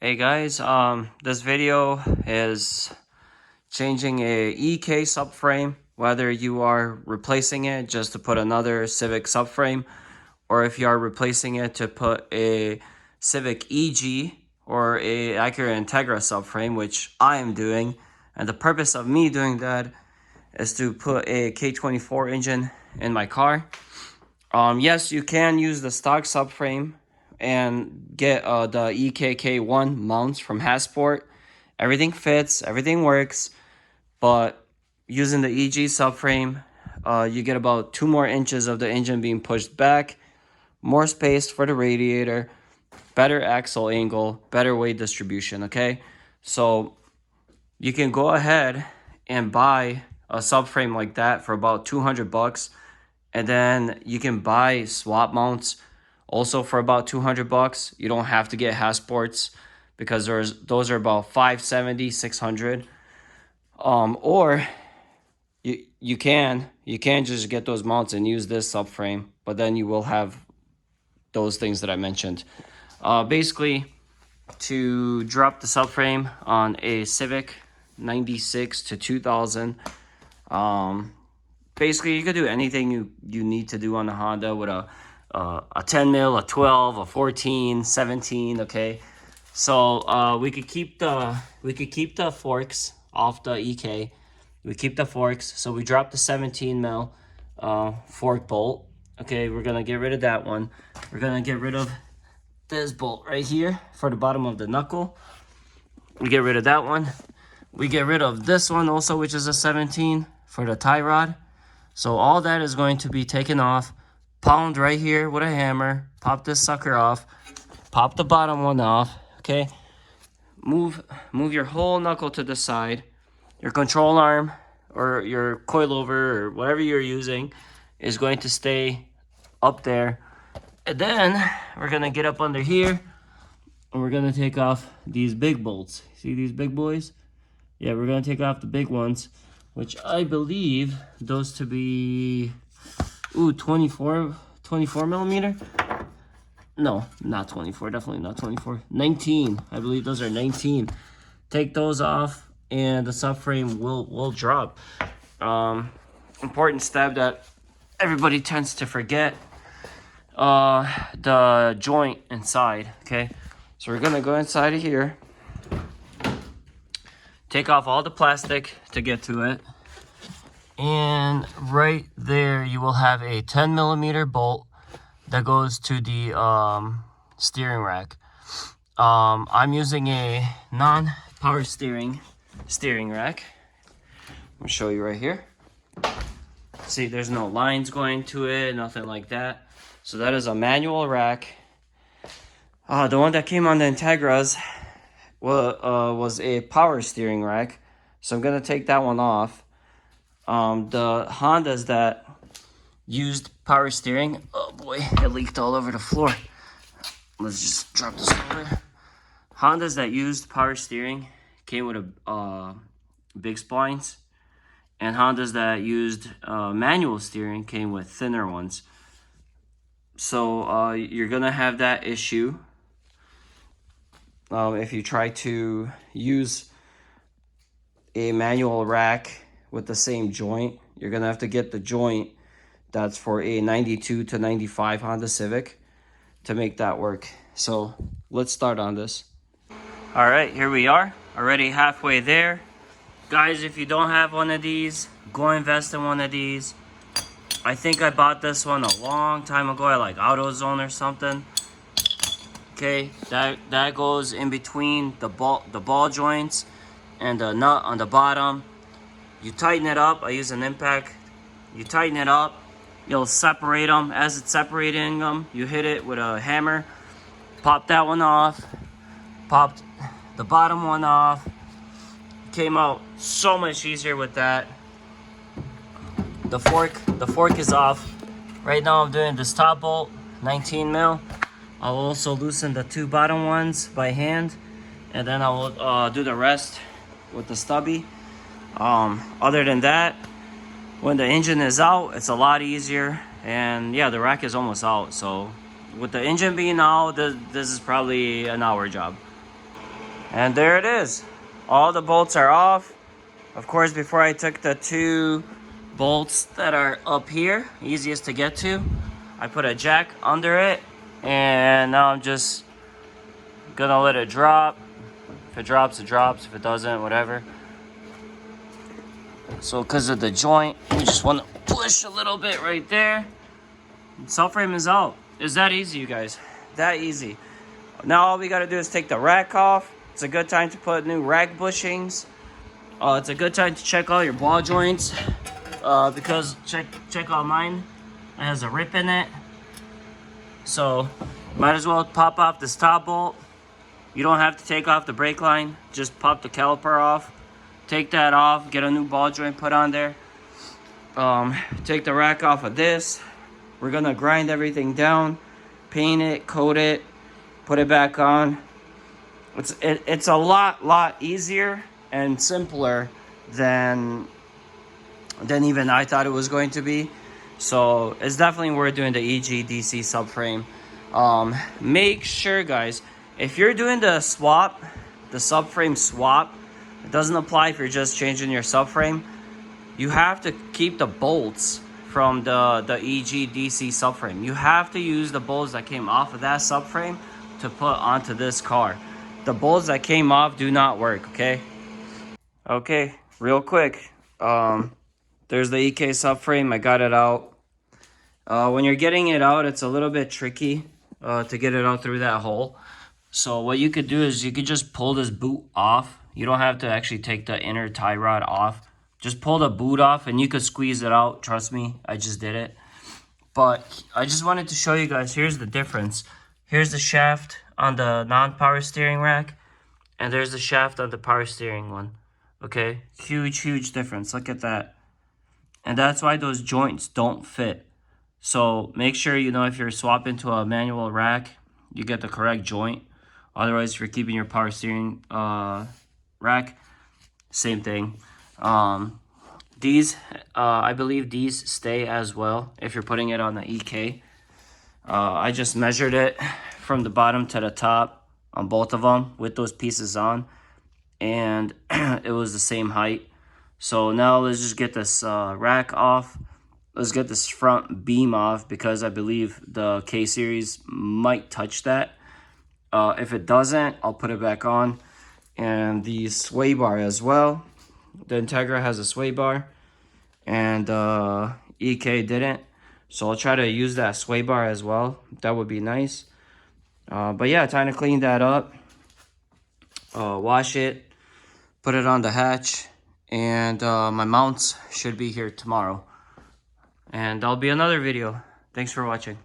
Hey guys, this video is changing a EK subframe, whether you are replacing it just to put another Civic subframe, or if you are replacing it to put a Civic EG or a Acura Integra subframe, which I am doing. And the purpose of me doing that is to put a K24 engine in my car. Yes, you can use the stock subframe and get the EKK1 mounts from Hasport. Everything fits, everything works, but using the EG subframe, you get about 2 more inches of the engine being pushed back, more space for the radiator, better axle angle, better weight distribution, okay? So you can go ahead and buy a subframe like that for about 200 bucks. And then you can buy swap mounts also for about 200 bucks. You don't have to get Hasports because those are about 570, 600. Or you can just get those mounts and use this subframe, but then you will have those things that I mentioned. Basically, to drop the subframe on a Civic 96 to 2000, basically you could do anything you need to do on the Honda with a 10 mil, a 12, a 14, 17. Okay, so we could keep the forks off the EK. We keep the forks, so we drop the 17 mil fork bolt. Okay, we're gonna get rid of that one. We're gonna get rid of this bolt right here for the bottom of the knuckle. We get rid of that one. We get rid of this one also, which is a 17 for the tie rod. So all that is going to be taken off. Pound right here with a hammer. Pop this sucker off. Pop the bottom one off. Okay. Move your whole knuckle to the side. Your control arm or your coilover or whatever you're using is going to stay up there. And then we're gonna get up under here and we're gonna take off these big bolts. See these big boys? Yeah, we're gonna take off the big ones, which I believe those to be 24 millimeter. No, not 24, definitely not 24. 19, I believe those are 19. Take those off and the subframe will drop. Important step that everybody tends to forget, the joint inside. Okay, so we're gonna go inside of here, take off all the plastic to get to it, and right there you will have a 10 millimeter bolt that goes to the steering rack. I'm using a non-power steering rack. Let me show you right here. See, there's no lines going to it, nothing like that. So that is a manual rack. The one that came on the Integras was a power steering rack. So I'm gonna take that one off. The Hondas that used power steering, oh boy, it leaked all over the floor. Let's just drop this over. Hondas that used power steering came with a big spines, and Hondas that used manual steering came with thinner ones. So you're gonna have that issue if you try to use a manual rack with the same joint. You're gonna have to get the joint that's for a 92 to 95 Honda Civic to make that work. So let's start on this. All right, here we are, already halfway there. Guys, if you don't have one of these, go invest in one of these. I think I bought this one a long time ago at like AutoZone or something. Okay, that goes in between the ball joints and the nut on the bottom. You tighten it up. I use an impact. You tighten it up. You'll separate them. As it's separating them, you hit it with a hammer. Pop that one off. Popped the bottom one off. Came out so much easier with that. The fork is off. Right now I'm doing this top bolt, 19 mil. I'll also loosen the 2 bottom ones by hand, and then I will do the rest with the stubby. Other than that, when the engine is out, it's a lot easier. And yeah, the rack is almost out. So with the engine being out, this is probably an hour job. And there it is. All the bolts are off. Of course, before I took the 2 bolts that are up here, easiest to get to, I put a jack under it, and now I'm just gonna let it drop. If it drops, it drops. If it doesn't, whatever. So because of the joint, we just want to push a little bit right there. Subframe is out. It's that easy, you guys. That easy. Now all we got to do is take the rack off. It's a good time to put new rack bushings. It's a good time to check all your ball joints. Because check out mine. It has a rip in it. So might as well pop off this top bolt. You don't have to take off the brake line. Just pop the caliper off. Take that off. Get a new ball joint put on there. Take the rack off of this. We're gonna grind everything down, paint it, coat it, put it back on. It's a lot easier and simpler than even I thought it was going to be. So it's definitely worth doing the EGDC subframe. Make sure, guys, if you're doing the swap, the subframe swap, it doesn't apply if you're just changing your subframe. You have to keep the bolts from the EGDC subframe. You have to use the bolts that came off of that subframe to put onto this car. The bolts that came off do not work, okay? Okay, real quick. There's the EK subframe. I got it out. When you're getting it out, it's a little bit tricky to get it out through that hole. So what you could do is you could just pull this boot off. You don't have to actually take the inner tie rod off. Just pull the boot off and you could squeeze it out. Trust me, I just did it. But I just wanted to show you guys, here's the difference. Here's the shaft on the non-power steering rack. And there's the shaft on the power steering one. Okay, huge difference. Look at that. And that's why those joints don't fit. So make sure, you know, if you're swapping to a manual rack, you get the correct joint. Otherwise, if you're keeping your power steering rack, same thing. These, I believe these stay as well if you're putting it on the EK. I just measured it from the bottom to the top on both of them with those pieces on, and it was the same height. So now let's just get this rack off. Let's get this front beam off because I believe the K-Series might touch that. If it doesn't, I'll put it back on. And the sway bar as well. The Integra has a sway bar and EK didn't. So I'll try to use that sway bar as well. That would be nice. But yeah, time to clean that up. Wash it. Put it on the hatch. And my mounts should be here tomorrow. And that'll be another video. Thanks for watching.